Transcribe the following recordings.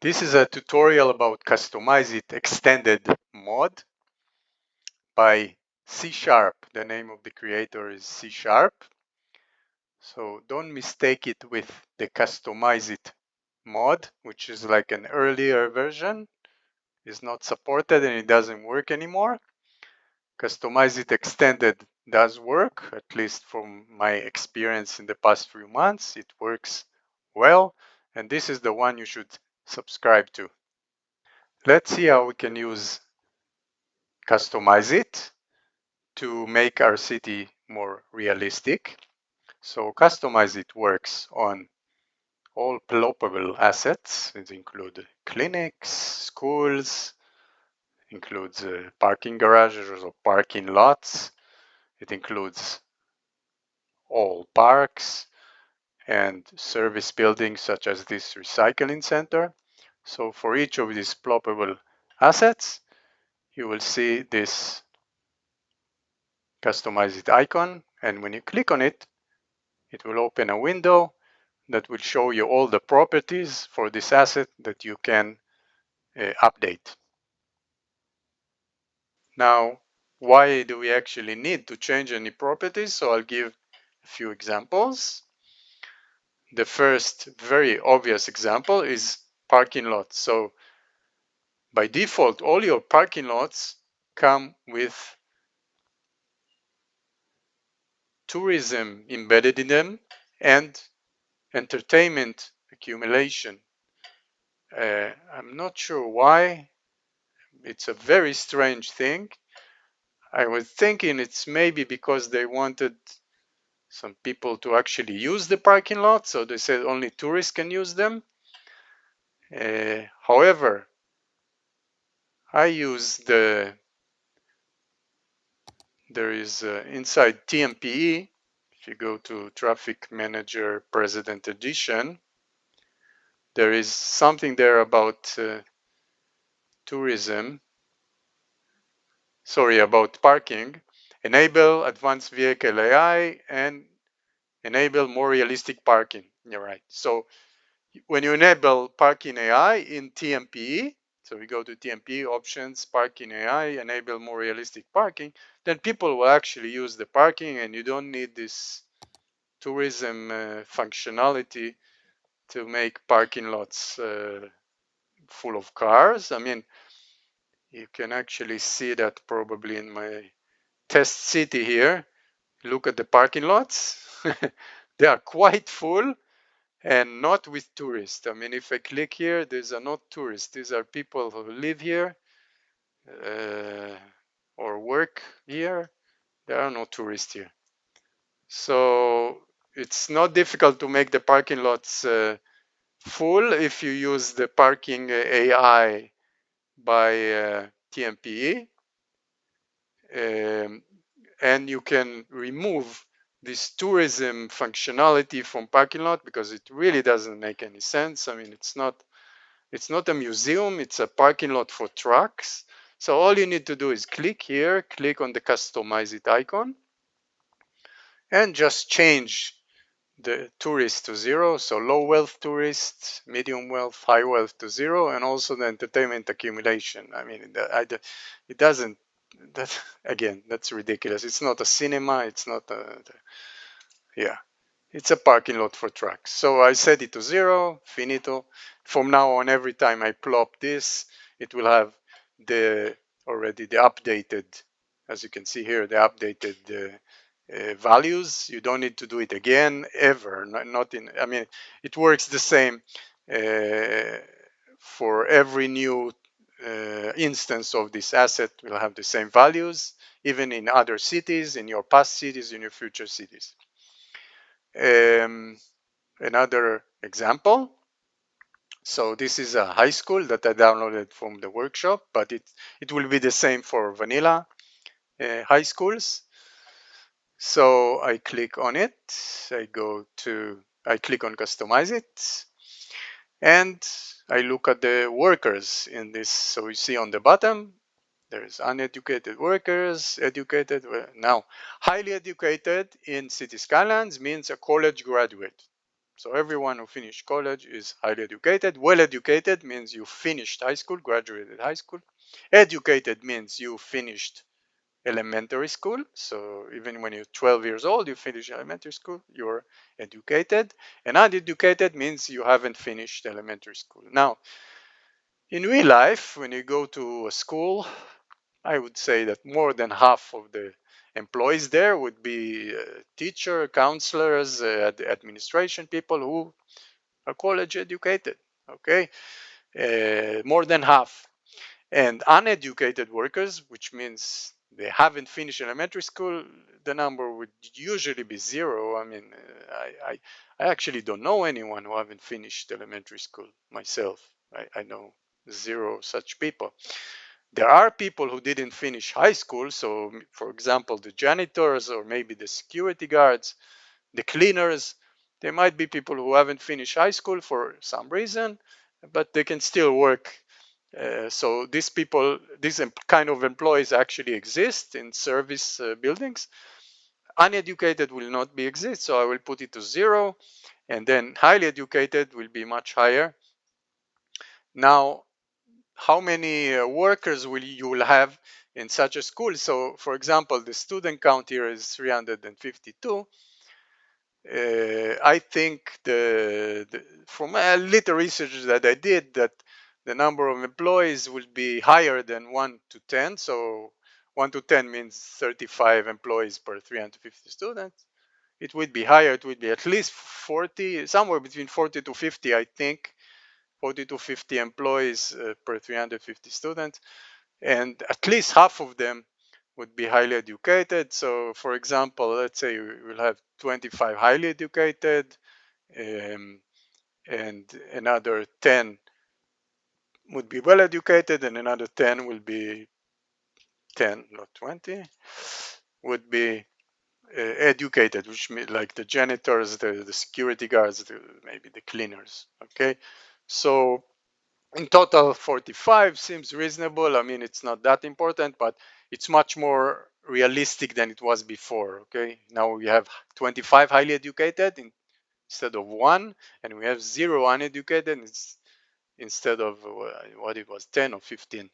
This is a tutorial about Customize It Extended mod by C#. The name of the creator is C#. So don't mistake it with the Customize It mod, which is like an earlier version. It's not supported and it doesn't work anymore. Customize It Extended does work, at least from my experience in the past few months. It works well, and this is the one you should subscribe to. Let's see how we can use Customize It to make our city more realistic. So Customize It works on all ploppable assets. It includes clinics, schools, includes parking garages or parking lots. It includes all parks and service buildings such as this recycling center. So for each of these ploppable assets, you will see this Customize It icon, and when you click on it, it will open a window that will show you all the properties for this asset that you can update. Now, why do we actually need to change any properties? So I'll give a few examples. The first very obvious example is parking lots. So by default, all your parking lots come with tourism embedded in them and entertainment accumulation. I'm not sure why. It's a very strange thing. I was thinking it's maybe because they wanted some people to actually use the parking lot, so they said only tourists can use them. However, I use there is inside TMPE, if you go to Traffic Manager President Edition, there is something there about about parking. Enable advanced vehicle AI and enable more realistic parking. You're right. So when you enable parking AI in TMPE, so we go to TMPE options, parking AI, enable more realistic parking, then people will actually use the parking and you don't need this tourism functionality to make parking lots full of cars. I mean, you can actually see that probably in my test city here. Look at the parking lots. They are quite full and not with tourists. I mean, if I click here, these are not tourists. These are people who live here or work here. There are no tourists here. So it's not difficult to make the parking lots full if you use the parking AI by TMPE. And you can remove this tourism functionality from parking lot because it really doesn't make any sense. I mean, it's not a museum, it's a parking lot for trucks. So all you need to do is click here, click on the Customize It icon, and just change the tourist to 0. So low wealth tourists, medium wealth, high wealth to 0, and also the entertainment accumulation. I mean, it doesn't, that again, that's ridiculous. It's not a cinema, it's not a, yeah. It's a parking lot for trucks. So I set it to 0, finito. From now on, every time I plop this, it will have already the updated, as you can see here, the updated values. You don't need to do it again ever. Not in. I mean, it works the same for every new instance of this asset. Will have the same values, even in other cities, in your past cities, in your future cities. Another example. So this is a high school that I downloaded from the workshop, but it will be the same for vanilla high schools. So I click on it. I click on Customize It, and I look at the workers in this. So you see on the bottom, there's uneducated workers, educated. Now, highly educated in City Skylines means a college graduate. So everyone who finished college is highly educated. Well educated means you finished high school, graduated high school. Educated means you finished elementary school. So even when you're 12 years old, you finish elementary school, you're educated. And uneducated means you haven't finished elementary school. Now, in real life, when you go to a school, I would say that more than half of the employees there would be teacher, counselors, administration people who are college educated. Okay, more than half. And uneducated workers, which means they haven't finished elementary school, the number would usually be zero. I mean, I actually don't know anyone who haven't finished elementary school myself. I know zero such people. There are people who didn't finish high school. So, for example, the janitors or maybe the security guards, the cleaners, there might be people who haven't finished high school for some reason, but they can still work. So these people, these kind of employees actually exist in service buildings. Uneducated will not be exist, so I will put it to zero, and then highly educated will be much higher. Now, how many workers will you will have in such a school? So, for example, the student count here is 352. I think from a little research that I did, that the number of employees will be higher than 1 to 10. So 1 to 10 means 35 employees per 350 students. It would be higher. It would be at least 40, somewhere between 40 to 50, I think. 40 to 50 employees per 350 students. And at least half of them would be highly educated. So, for example, let's say we'll have 25 highly educated, um, and another 10 would be well educated, and another 10 will be 10, not 20, would be educated, which means like the janitors, the security guards, maybe the cleaners. Okay, so in total 45 seems reasonable. I mean, it's not that important, but it's much more realistic than it was before. Okay, now we have 25 highly educated instead of one, and we have zero uneducated instead of what it was, 10 or 15.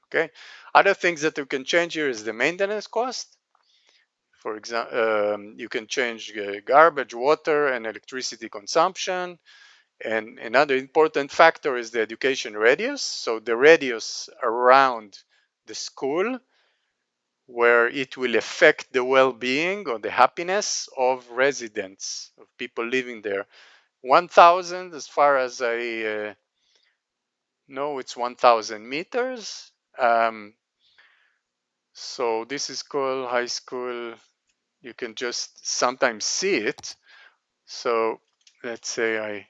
Okay, other things that you can change here is the maintenance cost. For example, you can change garbage, water, and electricity consumption. And another important factor is the education radius. So the radius around the school where it will affect the well-being or the happiness of residents, of people living there. 1,000, as far as I know, it's 1,000 meters. So this is called high school. You can just sometimes see it. So let's say I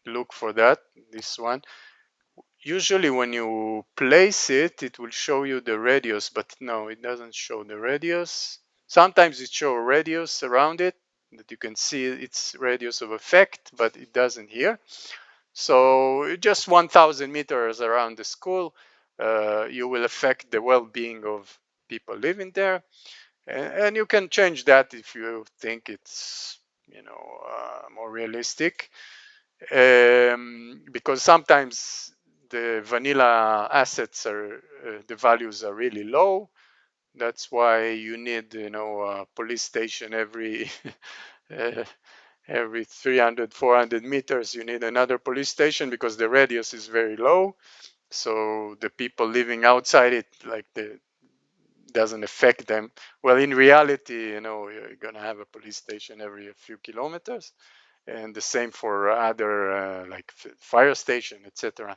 look for that, this one. Usually when you place it, it will show you the radius, but no, it doesn't show the radius. Sometimes it shows a radius around it that you can see its radius of effect, but it doesn't here. So just 1,000 meters around the school, you will affect the well-being of people living there. And you can change that if you think it's, more realistic. Because sometimes the vanilla assets are the values are really low. That's why you need, a police station every uh, every 300, 400 meters. You need another police station because the radius is very low. So the people living outside it, like the doesn't affect them. Well, in reality, you're gonna have a police station every few kilometers, and the same for other like fire station, etc.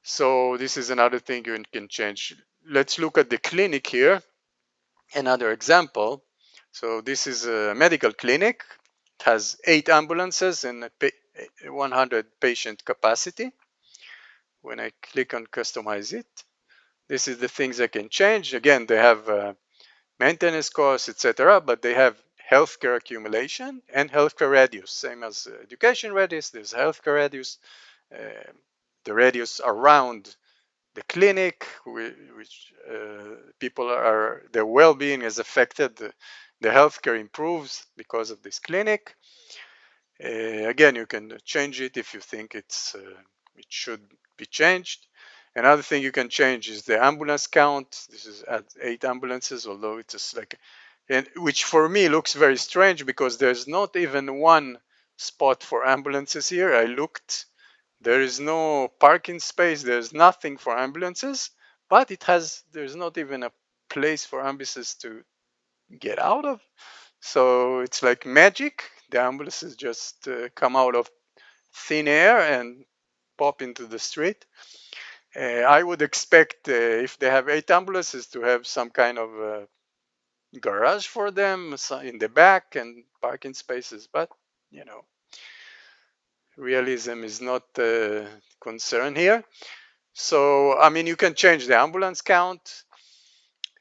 So this is another thing you can change. Let's look at the clinic here. Another example. So this is a medical clinic. It has 8 ambulances and 100 patient capacity. When I click on customize it, this is the things I can change. Again, they have maintenance costs, etc., but they have healthcare accumulation and healthcare radius. Same as education radius, there's healthcare radius. Uh, the radius around the clinic, which people are, their well-being is affected. The healthcare improves because of this clinic. Again, you can change it if you think it should be changed. Another thing you can change is the ambulance count. This is at 8 ambulances, although it's just like, and which for me looks very strange because there's not even one spot for ambulances here. I looked, there is no parking space, there's nothing for ambulances, but there's not even a place for ambulances to get out of. So it's like magic. The ambulances just come out of thin air and pop into the street. I would expect if they have 8 ambulances to have some kind of garage for them in the back and parking spaces, but you know, realism is not a concern here. So, I mean, you can change the ambulance count,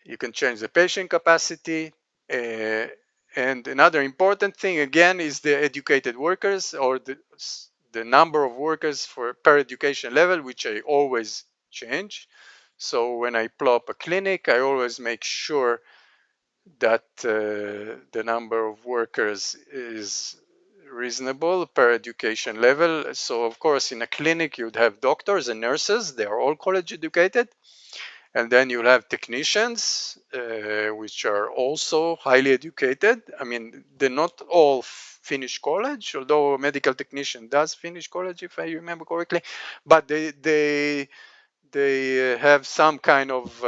you can change the patient capacity, uh, and another important thing again is the educated workers, or the number of workers for per education level, which I always change. So when I plop a clinic, I always make sure that the number of workers is reasonable per education level. So of course, in a clinic, you'd have doctors and nurses. They are all college educated. And then you'll have technicians, which are also highly educated. I mean, they're not all finish college, although a medical technician does finish college, if I remember correctly. But they have some kind of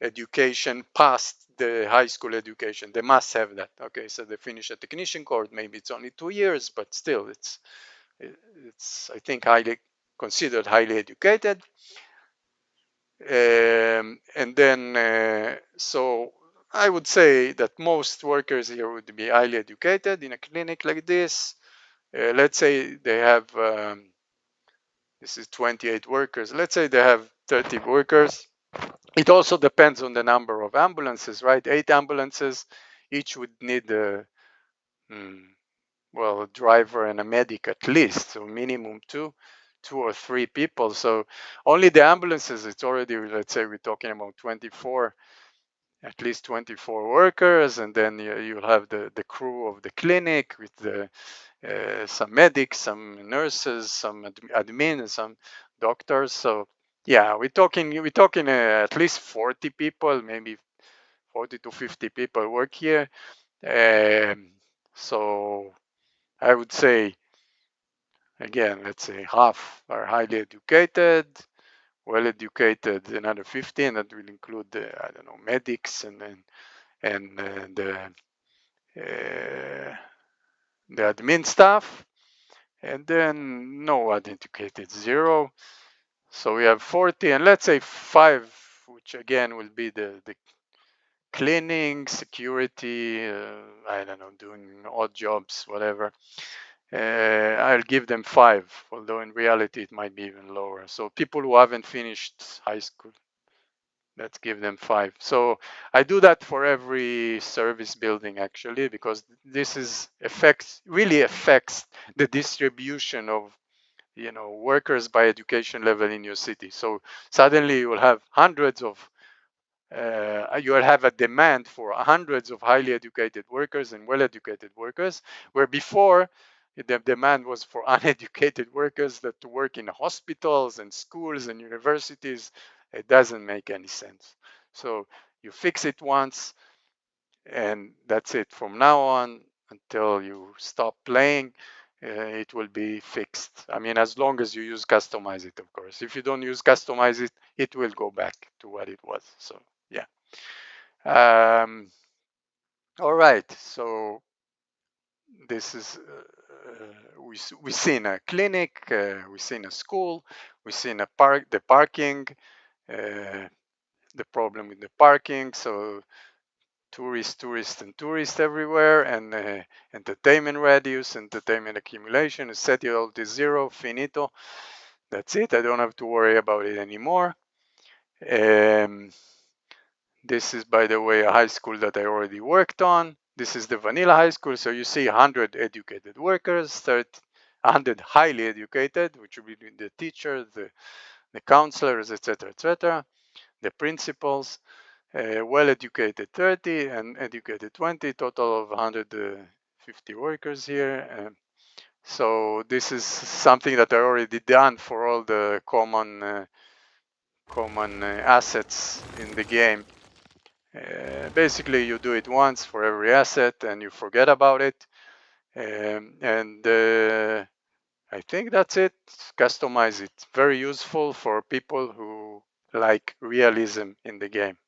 education past the high school education. They must have that. Okay, so they finish a technician course. Maybe it's only 2 years, but still, it's I think highly considered highly educated. And then, so I would say that most workers here would be highly educated in a clinic like this. Let's say they have, this is 28 workers. Let's say they have 30 workers. It also depends on the number of ambulances, right? 8 ambulances, each would need well, a driver and a medic at least, so minimum two or three people. So only the ambulances, it's already, let's say we're talking about 24, at least 24 workers, and then you'll have the crew of the clinic with some medics, some nurses, some admin, some doctors. So yeah, we're talking at least 40 people, maybe 40 to 50 people work here. So I would say, again, let's say half are highly educated, well educated, another 15 that will include I don't know, medics and the admin staff, and then no uneducated, zero. So we have 40, and let's say 5, which again will be the cleaning, security, I don't know, doing odd jobs, whatever. I'll give them 5, although in reality it might be even lower. So people who haven't finished high school, let's give them 5. So I do that for every service building actually, because this is really affects the distribution of workers by education level in your city. So suddenly you will have hundreds of you will have a demand for hundreds of highly educated workers and well-educated workers, where before the demand was for uneducated workers that to work in hospitals and schools and universities. It doesn't make any sense. So you fix it once, and that's it. From now on, until you stop playing, it will be fixed. I mean, as long as you use customize it, of course. If you don't use customize it, it will go back to what it was. So yeah. All right. So this is we seen a clinic, we seen a school, we seen a park, the parking, the problem with the parking. So tourists, and tourists everywhere, and entertainment radius, entertainment accumulation. Set it all to 0, finito. That's it. I don't have to worry about it anymore. This is, by the way, a high school that I already worked on. This is the vanilla high school. So you see 100 educated workers, 100 highly educated, which will be the teachers, the counselors, etc., the principals. Well-educated 30 and educated 20, total of 150 workers here. So this is something that I already done for all the common assets in the game. Basically, you do it once for every asset and you forget about it. And I think that's it. Customize it. Very useful for people who like realism in the game.